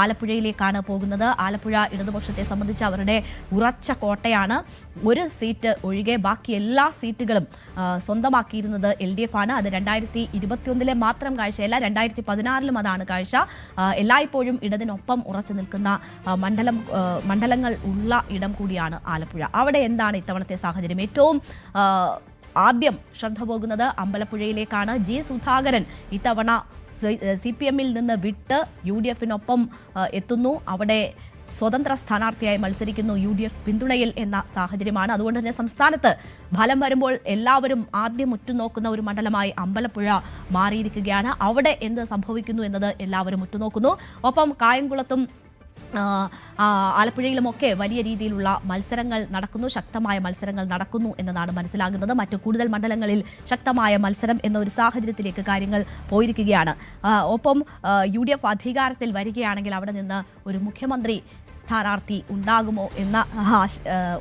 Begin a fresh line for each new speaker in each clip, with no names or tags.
ആലപ്പുഴയിലേക്കാണ് പോകുന്നത്. ആലപ്പുഴ ഇടതുപക്ഷത്തെ സംബന്ധിച്ച് അവരുടെ ഉറച്ച കോട്ടയാണ്. ഒരു സീറ്റ് ഒഴികെ ബാക്കി എല്ലാ സീറ്റുകളും സ്വന്തമാക്കിയിരുന്നത് LDF ആണ്. അത് 2021 മാത്രം കാഴ്ചയല്ല, 2016 അതാണ് കാഴ്ച. എല്ലായ്പ്പോഴും ഇടതിനൊപ്പം ഉറച്ചു നിൽക്കുന്ന മണ്ഡലങ്ങൾ ഉള്ള ഇടം കൂടിയാണ് ആലപ്പുഴ. അവിടെ എന്താണ് ഇത്തവണത്തെ സാഹചര്യം? ഏറ്റവും ആദ്യം ശ്രദ്ധ പോകുന്നത് അമ്പലപ്പുഴയിലേക്കാണ്. ജി സുധാകരൻ ഇത്തവണ CPM-ൽ നിന്ന് വിട്ട് UDF-നൊപ്പം എത്തുന്നു. അവിടെ സ്വതന്ത്ര സ്ഥാനാർത്ഥിയായി മത്സരിക്കുന്നു. UDF പിന്തുണയിൽ എന്ന സാഹചര്യമാണ്. അതുകൊണ്ട് തന്നെ സംസ്ഥാനത്ത് ഫലം വരുമ്പോൾ എല്ലാവരും ആദ്യം ഉറ്റുനോക്കുന്ന ഒരു മണ്ഡലമായി അമ്പലപ്പുഴ മാറിയിരിക്കുകയാണ്. അവിടെ എന്ത് സംഭവിക്കുന്നു എന്നത് എല്ലാവരും ഉറ്റുനോക്കുന്നു. ഒപ്പം കായംകുളത്തും ആലപ്പുഴയിലുമൊക്കെ വലിയ രീതിയിലുള്ള മത്സരങ്ങൾ നടക്കുന്നു, ശക്തമായ മത്സരങ്ങൾ നടക്കുന്നു എന്നതാണ് മനസ്സിലാകുന്നത്. മറ്റു കൂടുതൽ മണ്ഡലങ്ങളിൽ ശക്തമായ മത്സരം എന്ന ഒരു സാഹചര്യത്തിലേക്ക് കാര്യങ്ങൾ പോയിരിക്കുകയാണ്. ഒപ്പം UDF അധികാരത്തിൽ വരികയാണെങ്കിൽ അവിടെ നിന്ന് ഒരു മുഖ്യമന്ത്രി സ്ഥാനാർത്ഥി ഉണ്ടാകുമോ എന്ന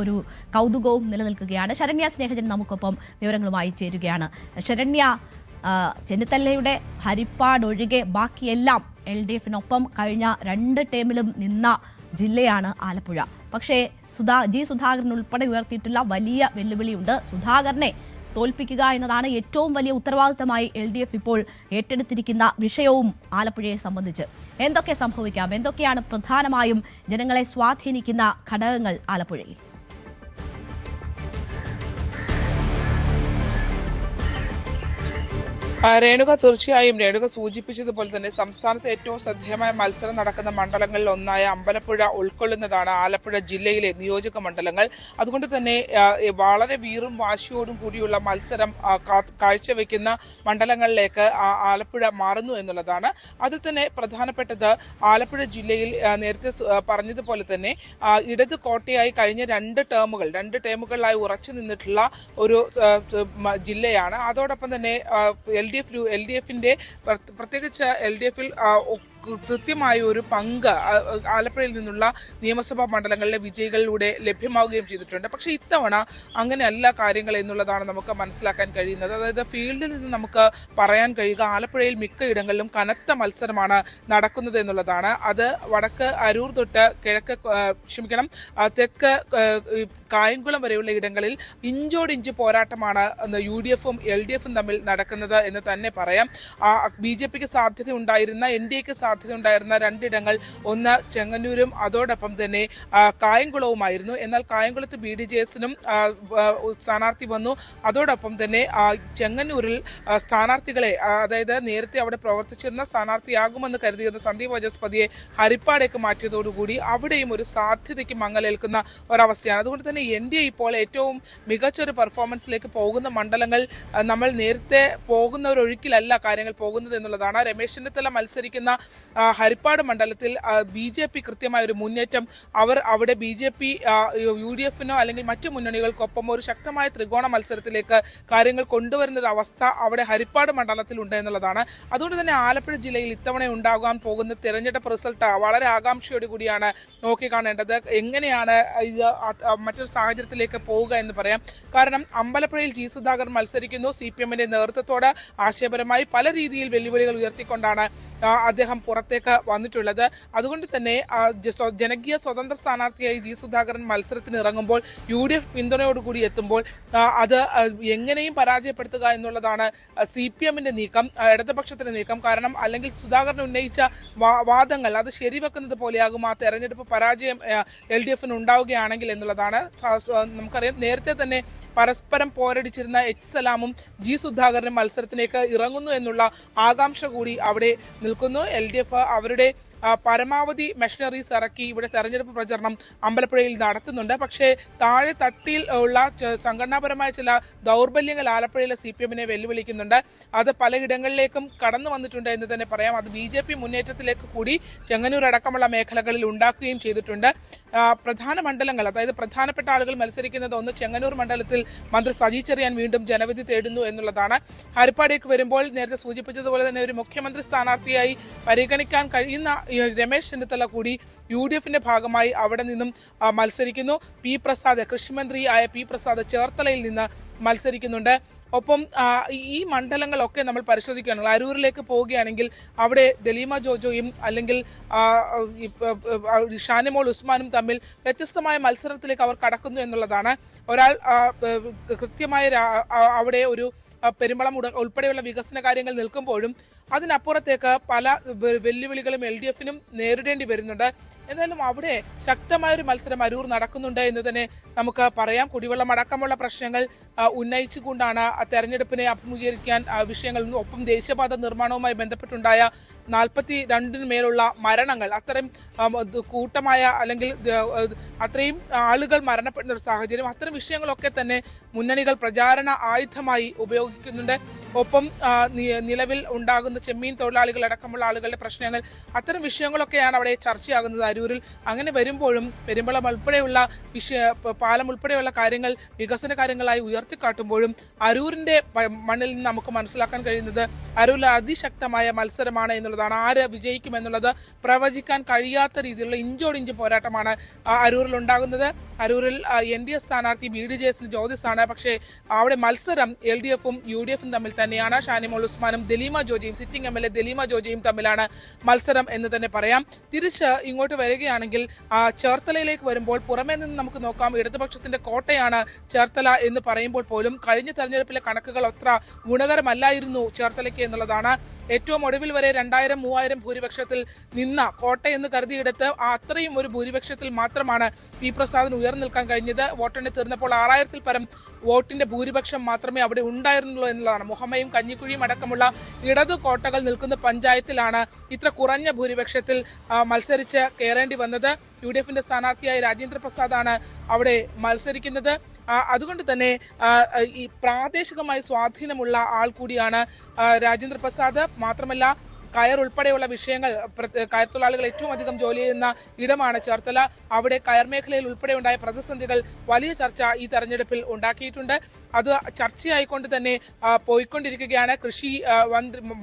ഒരു കൗതുകവും നിലനിൽക്കുകയാണ്. ശരണ്യ സ്നേഹജൻ നമുക്കൊപ്പം വിവരങ്ങളുമായി ചേരുകയാണ്. ശരണ്യ, ചെന്നിത്തലയുടെ ഹരിപ്പാട് ഒഴികെ ബാക്കിയെല്ലാം LDF-നൊപ്പം കഴിഞ്ഞ 2 ടേമിലും നിന്ന ജില്ലയാണ് ആലപ്പുഴ. പക്ഷേ ജി സുധാകരൻ ഉൾപ്പെടെ ഉയർത്തിയിട്ടുള്ള വലിയ വെല്ലുവിളിയുണ്ട്. സുധാകരനെ തോൽപ്പിക്കുക എന്നതാണ് ഏറ്റവും വലിയ ഉത്തരവാദിത്തമായി LDF ഇപ്പോൾ ഏറ്റെടുത്തിരിക്കുന്ന വിഷയവും ആലപ്പുഴയെ സംബന്ധിച്ച്. എന്തൊക്കെ സംഭവിക്കാം? എന്തൊക്കെയാണ് പ്രധാനമായും ജനങ്ങളെ സ്വാധീനിക്കുന്ന ഘടകങ്ങൾ ആലപ്പുഴയിൽ?
രേണുക, തീർച്ചയായും രേണുക സൂചിപ്പിച്ചതുപോലെ തന്നെ സംസ്ഥാനത്ത് ഏറ്റവും ശ്രദ്ധേയമായ മത്സരം നടക്കുന്ന മണ്ഡലങ്ങളിൽ ഒന്നായ അമ്പലപ്പുഴ ഉൾക്കൊള്ളുന്നതാണ് ആലപ്പുഴ ജില്ലയിലെ നിയോജക മണ്ഡലങ്ങൾ. അതുകൊണ്ട് തന്നെ വളരെ വീറും വാശിയോടും കൂടിയുള്ള മത്സരം കാഴ്ചവെക്കുന്ന മണ്ഡലങ്ങളിലേക്ക് ആലപ്പുഴ മാറുന്നു എന്നുള്ളതാണ്. അതിൽ തന്നെ പ്രധാനപ്പെട്ടത് ആലപ്പുഴ ജില്ലയിൽ നേരത്തെ പറഞ്ഞതുപോലെ തന്നെ ഇടത് കോട്ടയായി കഴിഞ്ഞ 2 ടേമുകളിലായി ഉറച്ചു നിന്നിട്ടുള്ള ഒരു ജില്ലയാണ്. അതോടൊപ്പം തന്നെ LDF-ന്റെ പ്രത്യേകിച്ച് LDF-ൽ കൃത്യമായ ഒരു പങ്ക് ആലപ്പുഴയിൽ നിന്നുള്ള നിയമസഭാ മണ്ഡലങ്ങളിലെ വിജയികളിലൂടെ ലഭ്യമാവുകയും ചെയ്തിട്ടുണ്ട്. പക്ഷേ ഇത്തവണ അങ്ങനെയല്ല കാര്യങ്ങൾ എന്നുള്ളതാണ് നമുക്ക് മനസ്സിലാക്കാൻ കഴിയുന്നത്. അതായത് ഫീൽഡിൽ നിന്ന് നമുക്ക് പറയാൻ കഴിയുക ആലപ്പുഴയിൽ മിക്ക ഇടങ്ങളിലും കനത്ത മത്സരമാണ് നടക്കുന്നത് എന്നുള്ളതാണ്. അത് വടക്ക് അരൂർ തൊട്ട് തെക്ക് കായംകുളം വരെയുള്ള ഇടങ്ങളിൽ ഇഞ്ചോടിഞ്ച് പോരാട്ടമാണ് UDF-ഉം LDF-ഉം തമ്മിൽ നടക്കുന്നത് എന്ന് തന്നെ പറയാം. BJP-ക്ക് സാധ്യത ഉണ്ടായിരുന്ന, NDA-ക്ക് സാധ്യത ഉണ്ടായിരുന്ന 2 ഇടങ്ങൾ, ഒന്ന് ചെങ്ങന്നൂരും അതോടൊപ്പം തന്നെ കായംകുളവുമായിരുന്നു. എന്നാൽ കായംകുളത്ത് BDJS-നും സ്ഥാനാർത്ഥി വന്നു. അതോടൊപ്പം തന്നെ ചെങ്ങന്നൂരിൽ സ്ഥാനാർത്ഥികളെ, അതായത് നേരത്തെ അവിടെ പ്രവർത്തിച്ചിരുന്ന സ്ഥാനാർത്ഥിയാകുമെന്ന് കരുതിയിരുന്ന സന്ദീപ് വചസ്പതിയെ ഹരിപ്പാടേക്ക് മാറ്റിയതോടുകൂടി അവിടെയും ഒരു സാധ്യതയ്ക്ക് മങ്ങലേൽക്കുന്ന ഒരവസ്ഥയാണ്. അതുകൊണ്ട് തന്നെ NDA ഇപ്പോൾ ഏറ്റവും മികച്ചൊരു പെർഫോമൻസിലേക്ക് പോകുന്ന മണ്ഡലങ്ങൾ, നമ്മൾ നേരത്തെ പോകുന്നവരൊഴുക്കിലല്ല കാര്യങ്ങൾ പോകുന്നത് എന്നുള്ളതാണ്. രമേശ് ചെന്നിത്തല മത്സരിക്കുന്ന ഹരിപ്പാട് മണ്ഡലത്തിൽ BJP കൃത്യമായ ഒരു മുന്നേറ്റം, അവർ അവിടെ BJP UDF-നോ അല്ലെങ്കിൽ മറ്റു മുന്നണികൾക്കൊപ്പം ഒരു ശക്തമായ ത്രികോണ മത്സരത്തിലേക്ക് കാര്യങ്ങൾ കൊണ്ടുവരുന്നൊരു അവസ്ഥ അവിടെ ഹരിപ്പാട് മണ്ഡലത്തിൽ ഉണ്ട് എന്നുള്ളതാണ്. അതുകൊണ്ട് തന്നെ ആലപ്പുഴ ജില്ലയിൽ ഇത്തവണ ഉണ്ടാകാൻ പോകുന്ന തെരഞ്ഞെടുപ്പ് റിസൾട്ട് വളരെ ആകാംക്ഷയോട് കൂടിയാണ് നോക്കിക്കാണേണ്ടത്. എങ്ങനെയാണ് ഇത് മറ്റൊരു സാഹചര്യത്തിലേക്ക് പോവുക എന്ന് പറയാം. കാരണം അമ്പലപ്പുഴയിൽ ജി സുധാകരൻ മത്സരിക്കുന്നു. CPM-ന്റെ നേതൃത്വത്തോട് ആശയപരമായി പല രീതിയിൽ വെല്ലുവിളികൾ ഉയർത്തിക്കൊണ്ടാണ് അദ്ദേഹം പുറത്തേക്ക് വന്നിട്ടുള്ളത്. അതുകൊണ്ട് തന്നെ ജനകീയ സ്വതന്ത്ര സ്ഥാനാർത്ഥിയായി ജി സുധാകരൻ മത്സരത്തിന് ഇറങ്ങുമ്പോൾ UDF പിന്തുണയോടുകൂടി എത്തുമ്പോൾ അത് എങ്ങനെയും പരാജയപ്പെടുത്തുക എന്നുള്ളതാണ് CPM-ന്റെ നീക്കം, ഇടതുപക്ഷത്തിന്റെ നീക്കം. കാരണം അല്ലെങ്കിൽ സുധാകരൻ ഉന്നയിച്ച വാദങ്ങൾ അത് ശരിവെക്കുന്നത് പോലെയാകും ആ തെരഞ്ഞെടുപ്പ് പരാജയം LDF-ന് ഉണ്ടാവുകയാണെങ്കിൽ എന്നുള്ളതാണ്. നമുക്കറിയാം നേരത്തെ തന്നെ പരസ്പരം പോരടിച്ചിരുന്ന സലാമും ജി സുധാകരനും മത്സരത്തിലേക്ക് ഇറങ്ങുന്നു എന്നുള്ള ആകാംക്ഷ കൂടി അവിടെ നിൽക്കുന്നു. LDF അവരുടെ പരമാവധി മെഷീനറീസ് ഇറക്കി ഇവിടെ തെരഞ്ഞെടുപ്പ് പ്രചരണം അമ്പലപ്പുഴയിൽ നടത്തുന്നുണ്ട്. പക്ഷേ താഴെ തട്ടിൽ ഉള്ള സംഘടനാപരമായ ചില ദൗർബല്യങ്ങൾ ആലപ്പുഴയിലെ CPM-നെ വെല്ലുവിളിക്കുന്നുണ്ട്. അത് പലയിടങ്ങളിലേക്കും കടന്നു വന്നിട്ടുണ്ട് എന്ന് തന്നെ പറയാം. അത് BJP മുന്നേറ്റത്തിലേക്ക് കൂടി ചെങ്ങന്നൂർ അടക്കമുള്ള മേഖലകളിൽ ഉണ്ടാക്കുകയും ചെയ്തിട്ടുണ്ട്. പ്രധാന മണ്ഡലങ്ങൾ, അതായത് പ്രധാനപ്പെട്ട ആളുകൾ മത്സരിക്കുന്നത്, ഒന്ന് ചെങ്ങന്നൂർ മണ്ഡലത്തിൽ മന്ത്രി സജി ചെറിയാൻ വീണ്ടും ജനവിധി തേടുന്നു എന്നുള്ളതാണ്. ഹരിപ്പാടേക്ക് വരുമ്പോൾ നേരത്തെ സൂചിപ്പിച്ചതുപോലെ തന്നെ ഒരു മുഖ്യമന്ത്രി സ്ഥാനാർത്ഥിയായി പരിഗണിക്കാൻ കഴിയുന്ന രമേശ് ചെന്നിത്തല കൂടി UDFന്റെ ഭാഗമായി അവിടെ നിന്നും മത്സരിക്കുന്നു. പി പ്രസാദ്, കൃഷിമന്ത്രിയായ പി പ്രസാദ് ചേർത്തലയിൽ നിന്ന് മത്സരിക്കുന്നുണ്ട്. ഒപ്പം ഈ മണ്ഡലങ്ങളൊക്കെ നമ്മൾ പരിശോധിക്കുകയാണെങ്കിൽ അരൂരിലേക്ക് പോവുകയാണെങ്കിൽ അവിടെ ദലീമ ജോജോയും അല്ലെങ്കിൽ ഷാനിമോൾ ഉസ്മാനും തമ്മിൽ വ്യത്യസ്തമായ മത്സരത്തിലേക്ക് അവർ കടക്കുന്നു എന്നുള്ളതാണ്. ഒരാൾ കൃത്യമായ അവിടെ ഒരു പെരുമ്പളം ഉൾപ്പെടെയുള്ള വികസന കാര്യങ്ങൾ നിൽക്കുമ്പോഴും അതിനപ്പുറത്തേക്ക് പല വെല്ലുവിളികളും LDFനും നേരിടേണ്ടി വരുന്നുണ്ട്. എന്നാലും അവിടെ ശക്തമായൊരു മത്സരം അരൂർ നടക്കുന്നുണ്ട് എന്ന് തന്നെ നമുക്ക് പറയാം. കുടിവെള്ളം അടക്കമുള്ള പ്രശ്നങ്ങൾ ഉന്നയിച്ചുകൊണ്ടാണ് തെരഞ്ഞെടുപ്പിനെ അഭിമുഖീകരിക്കാൻ വിഷയങ്ങൾ. ഒപ്പം ദേശീയപാത നിർമ്മാണവുമായി ബന്ധപ്പെട്ടുണ്ടായ 42 മേലുള്ള മരണങ്ങൾ, അത്തരം കൂട്ടമായ അല്ലെങ്കിൽ അത്രയും ആളുകൾ മരണപ്പെടുന്ന ഒരു സാഹചര്യം, അത്തരം വിഷയങ്ങളൊക്കെ തന്നെ മുന്നണികൾ പ്രചാരണ ആയുധമായി ഉപയോഗിക്കുന്നുണ്ട്. ഒപ്പം നിലവിൽ ഉണ്ടാകുന്ന ചെമ്മീൻ തൊഴിലാളികൾ അടക്കമുള്ള ആളുകളുടെ പ്രശ്നങ്ങൾ, അത്തരം വിഷയങ്ങളൊക്കെയാണ് അവിടെ ചർച്ചയാകുന്നത് അരൂരിൽ. അങ്ങനെ വരുമ്പോഴും പെരുമ്പളം ഉൾപ്പെടെയുള്ള പാലം ഉൾപ്പെടെയുള്ള കാര്യങ്ങൾ വികസന കാര്യങ്ങളായി ഉയർത്തിക്കാട്ടുമ്പോഴും അരൂരിന്റെ മണ്ണിൽ നിന്ന് നമുക്ക് മനസ്സിലാക്കാൻ കഴിയുന്നത് അരൂരിൽ അതിശക്തമായ മത്സരമാണ് എന്നുള്ളതാണ്. ആര് വിജയിക്കും എന്നുള്ളത് പ്രവചിക്കാൻ കഴിയാത്ത രീതിയിലുള്ള ഇഞ്ചോടിഞ്ച് പോരാട്ടമാണ് അരൂരിൽ ഉണ്ടാകുന്നത്. അരൂരിൽ NDA സ്ഥാനാർത്ഥി BDJS ജ്യോതിസാണ്. പക്ഷേ അവിടെ മത്സരം LDFും UDFും തമ്മിൽ തന്നെയാണ്. ഷാനിമോൾ ഉസ്മാനും ദലീമ ജോജിയും സിറ്റിംഗ് MLA ദലീമ ജോജിയും തമ്മിലാണ് മത്സരം എന്ന് തന്നെ പറയാം. തിരിച്ച് ഇങ്ങോട്ട് വരികയാണെങ്കിൽ ചേർത്തലയിലേക്ക് വരുമ്പോൾ പുറമേ നിന്ന് നമുക്ക് നോക്കാം, ഇടതുപക്ഷത്തിന്റെ കോട്ടയാണ് ചേർത്തല എന്ന് പറയുമ്പോൾ പോലും കഴിഞ്ഞ തെരഞ്ഞെടുപ്പിലെ കണക്കുകൾ അത്ര ഗുണകരമല്ലായിരുന്നു ചേർത്തലയ്ക്ക് എന്നുള്ളതാണ്. ഏറ്റവും ഒടുവിൽ വരെ 2000-3000 ഭൂരിപക്ഷത്തിൽ നിന്ന കോട്ടയെന്ന് കരുതിയെടുത്ത് അത്രയും ഒരു ഭൂരിപക്ഷത്തിൽ മാത്രമാണ് പി പ്രസാദിന് ഉയർന്നു നിൽക്കാൻ കഴിഞ്ഞത്. വോട്ടെണ്ണി തീർന്നപ്പോൾ 6000-ൽ പരം വോട്ടിന്റെ ഭൂരിപക്ഷം മാത്രമേ അവിടെ ഉണ്ടായിരുന്നുള്ളൂ എന്നുള്ളതാണ്. മുഹമ്മയും കഞ്ഞിക്കുഴിയും അടക്കമുള്ള ഇടതു കോട്ടകൾ നിൽക്കുന്ന പഞ്ചായത്തിലാണ് ഇത്ര കുറഞ്ഞ ഭൂരിപക്ഷത്തിൽ മത്സരിച്ച് കയറേണ്ടി വന്നത്. UDFന്റെ സ്ഥാനാർത്ഥിയായ രാജേന്ദ്ര പ്രസാദാണ് അവിടെ മത്സരിക്കുന്നത്. അതുകൊണ്ട് തന്നെ ഈ പ്രാദേശികമായി സ്വാധീനമുള്ള ആൾ കൂടിയാണ് രാജേന്ദ്ര പ്രസാദ്. മാത്രമല്ല കയർ ഉൾപ്പെടെയുള്ള വിഷയങ്ങൾ, കയർ തൊഴിലാളികൾ ഏറ്റവും അധികം ജോലി ചെയ്യുന്ന ഇടമാണ് ചേർത്തല. അവിടെ കയർ മേഖലയിൽ ഉൾപ്പെടെ ഉണ്ടായ പ്രതിസന്ധികൾ വലിയ ചർച്ച ഈ തെരഞ്ഞെടുപ്പിൽ ഉണ്ടാക്കിയിട്ടുണ്ട്. അത് ചർച്ചയായിക്കൊണ്ട് തന്നെ പോയിക്കൊണ്ടിരിക്കുകയാണ്. കൃഷി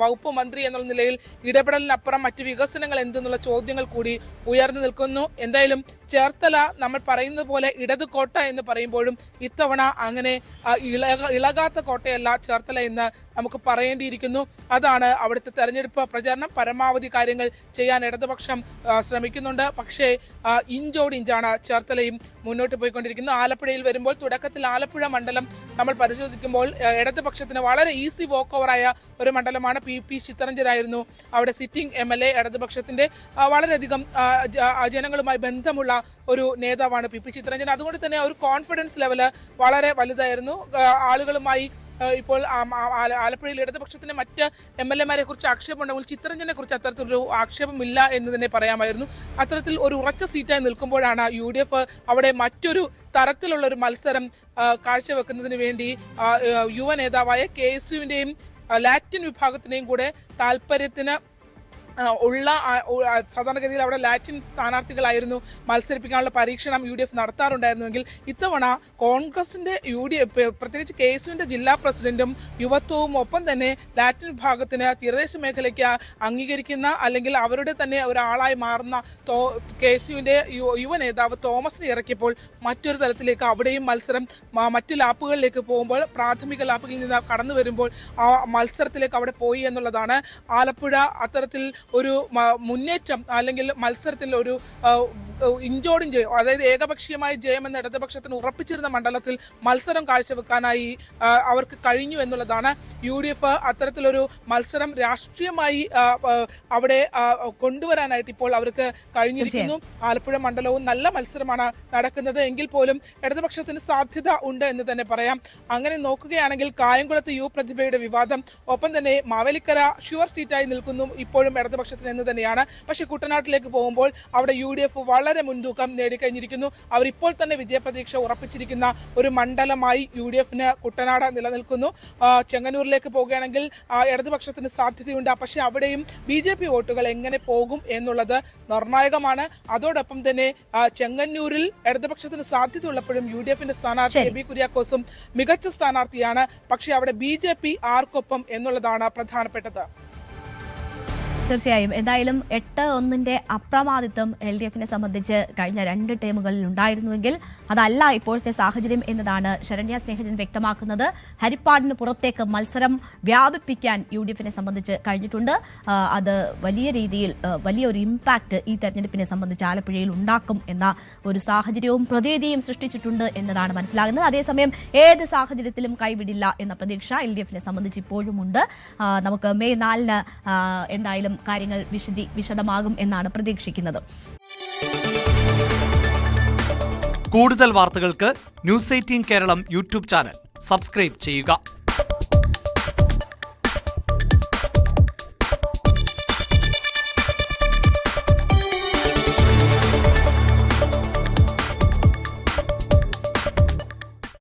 വകുപ്പ് മന്ത്രി എന്നുള്ള നിലയിൽ ഇടപെടലിനപ്പുറം മറ്റ് വികസനങ്ങൾ എന്തെന്നുള്ള ചോദ്യങ്ങൾ കൂടി ഉയർന്നു നിൽക്കുന്നു. എന്തായാലും ചേർത്തല നമ്മൾ പറയുന്നത് പോലെ ഇടതു കോട്ട എന്ന് പറയുമ്പോഴും ഇത്തവണ അങ്ങനെ ഇളകാത്ത കോട്ടയല്ല ചേർത്തല എന്ന് നമുക്ക് പറയേണ്ടിയിരിക്കുന്നു. അതാണ് അവിടുത്തെ തെരഞ്ഞെടുപ്പ് പ്രചാരണം. പരമാവധി കാര്യങ്ങൾ ചെയ്യാൻ ഇടതുപക്ഷം ശ്രമിക്കുന്നുണ്ട്. പക്ഷേ ഇഞ്ചോടിഞ്ചാണ് ചേർത്തലയും മുന്നോട്ട് പോയിക്കൊണ്ടിരിക്കുന്നത്. ആലപ്പുഴയിൽ വരുമ്പോൾ തുടക്കത്തിൽ ആലപ്പുഴ മണ്ഡലം നമ്മൾ പരിശോധിക്കുമ്പോൾ ഇടതുപക്ഷത്തിന് വളരെ ഈസി വോക്ക് ഓവറായ ഒരു മണ്ഡലമാണ്. പി ചിത്തരഞ്ജനായിരുന്നു അവിടെ സിറ്റിംഗ് MLA. ഇടതുപക്ഷത്തിന്റെ വളരെയധികം ജനങ്ങളുമായി ബന്ധമുള്ള ഒരു നേതാവാണ് പി ചിത്തരഞ്ജൻ. അതുകൊണ്ട് തന്നെ ഒരു കോൺഫിഡൻസ് ലെവല് വളരെ വലുതായിരുന്നു. ആളുകളുമായി ഇപ്പോൾ ആലപ്പുഴയിൽ ഇടതുപക്ഷത്തിന്റെ മറ്റ് MLA-മാരെ കുറിച്ച് ആക്ഷേപമുണ്ടെങ്കിൽ ചിത്തരഞ്ജനെ കുറിച്ച് അത്തരത്തിലൊരു ആക്ഷേപമില്ല എന്ന് തന്നെ പറയാമായിരുന്നു. അത്തരത്തിൽ ഒരു ഉറച്ച സീറ്റായി നിൽക്കുമ്പോഴാണ് UDF അവിടെ മറ്റൊരു തരത്തിലുള്ള ഒരു മത്സരം കാഴ്ചവെക്കുന്നതിന് വേണ്ടി യുവ നേതാവായ KSUവിന്റെയും ലാറ്റിൻ വിഭാഗത്തിന്റെയും കൂടെ താല്പര്യത്തിന് ഉള്ള സാധാരണഗതിയിൽ അവിടെ ലാറ്റിൻ സ്ഥാനാർത്ഥികളായിരുന്നു മത്സരിപ്പിക്കാനുള്ള പരീക്ഷണം UDF നടത്താറുണ്ടായിരുന്നുവെങ്കിൽ ഇത്തവണ കോൺഗ്രസിന്റെ പ്രത്യേകിച്ച് KSUവിന്റെ ജില്ലാ പ്രസിഡന്റും യുവത്വവും ഒപ്പം തന്നെ ലാറ്റിൻ വിഭാഗത്തിന് തീരദേശ മേഖലയ്ക്ക് അംഗീകരിക്കുന്ന അല്ലെങ്കിൽ അവരുടെ തന്നെ ഒരാളായി മാറുന്ന KSUവിന്റെ യുവ നേതാവ് തോമസിനെ ഇറക്കിയപ്പോൾ മറ്റൊരു തലത്തിലേക്ക് അവിടെയും മത്സരം മറ്റു ലാപ്പുകളിലേക്ക് പോകുമ്പോൾ, പ്രാഥമിക ലാപ്പുകളിൽ നിന്ന് കടന്നു വരുമ്പോൾ ആ മത്സരത്തിലേക്ക് അവിടെ പോയി എന്നുള്ളതാണ്. ആലപ്പുഴ അത്തരത്തിൽ ഒരു മുന്നേറ്റം അല്ലെങ്കിൽ മത്സരത്തിൽ ഒരു ഇഞ്ചോടിഞ്ച്, അതായത് ഏകപക്ഷീയമായ ജയമെന്ന ഇടതുപക്ഷത്തിന് ഉറപ്പിച്ചിരുന്ന മണ്ഡലത്തിൽ മത്സരം കാഴ്ചവെക്കാനായി അവർക്ക് കഴിഞ്ഞു എന്നുള്ളതാണ്. UDF അത്തരത്തിലൊരു മത്സരം രാഷ്ട്രീയമായി അവിടെ കൊണ്ടുവരാനായിട്ട് ഇപ്പോൾ അവർക്ക് കഴിഞ്ഞിരിക്കുന്നു. ആലപ്പുഴ മണ്ഡലവും നല്ല മത്സരമാണ് നടക്കുന്നത്. എങ്കിൽ പോലും ഇടതുപക്ഷത്തിന് സാധ്യത ഉണ്ട് എന്ന് തന്നെ പറയാം. അങ്ങനെ നോക്കുകയാണെങ്കിൽ കായംകുളത്ത് പ്രതിഭയുടെ വിവാദം, ഒപ്പം തന്നെ മാവേലിക്കര ഷുവർ സീറ്റായി നിൽക്കുന്നു ഇപ്പോഴും ഇടതുപക്ഷത്തിന് എന്ന് തന്നെയാണ്. പക്ഷെ കുട്ടനാട്ടിലേക്ക് പോകുമ്പോൾ അവിടെ UDF വളരെ മുൻതൂക്കം നേടിക്കഴിഞ്ഞിരിക്കുന്നു. അവരിപ്പോൾ തന്നെ വിജയപ്രതീക്ഷ ഉറപ്പിച്ചിരിക്കുന്ന ഒരു മണ്ഡലമായി UDFന് കുട്ടനാട് നിലനിൽക്കുന്നു. ചെങ്ങന്നൂരിലേക്ക് പോകുകയാണെങ്കിൽ ഇടതുപക്ഷത്തിന് സാധ്യതയുണ്ട്. പക്ഷെ അവിടെയും BJP വോട്ടുകൾ എങ്ങനെ പോകും എന്നുള്ളത് നിർണായകമാണ്. അതോടൊപ്പം തന്നെ ചെങ്ങന്നൂരിൽ ഇടതുപക്ഷത്തിന് സാധ്യതയുള്ളപ്പോഴും UDFന്റെ സ്ഥാനാർത്ഥി എബി കുര്യാക്കോസും മികച്ച സ്ഥാനാർത്ഥിയാണ്. പക്ഷെ അവിടെ BJP ആർക്കൊപ്പം എന്നുള്ളതാണ് പ്രധാനപ്പെട്ടത്.
തീർച്ചയായും എന്തായാലും 8-1 അപ്രമാദിത്വം LDF-നെ സംബന്ധിച്ച് കഴിഞ്ഞ 2 ടേമുകളിൽ ഉണ്ടായിരുന്നുവെങ്കിൽ അതല്ല ഇപ്പോഴത്തെ സാഹചര്യം എന്നതാണ് ശരണ്യ സ്നേഹജൻ വ്യക്തമാക്കുന്നത്. ഹരിപ്പാടിന് പുറത്തേക്ക് മത്സരം വ്യാപിപ്പിക്കാൻ UDF-നെ സംബന്ധിച്ച് കഴിഞ്ഞിട്ടുണ്ട്. അത് വലിയ രീതിയിൽ വലിയൊരു ഇമ്പാക്ട് ഈ തെരഞ്ഞെടുപ്പിനെ സംബന്ധിച്ച് ആലപ്പുഴയിൽ ഉണ്ടാക്കും എന്ന ഒരു സാഹചര്യവും പ്രതീതിയും സൃഷ്ടിച്ചിട്ടുണ്ട് എന്നതാണ് മനസ്സിലാകുന്നത്. അതേസമയം ഏത് സാഹചര്യത്തിലും കൈവിടില്ല എന്ന പ്രതീക്ഷ LDF-നെ സംബന്ധിച്ച് ഇപ്പോഴുമുണ്ട്. നമുക്ക് മെയ് 4-ന് എന്തായാലും കാര്യങ്ങൾ വിശദമാകും എന്നാണ് പ്രതീക്ഷിക്കുന്നത്.
കൂടുതൽ വാർത്തകൾക്ക് News 18 Keralam YouTube channel subscribe ചെയ്യുക.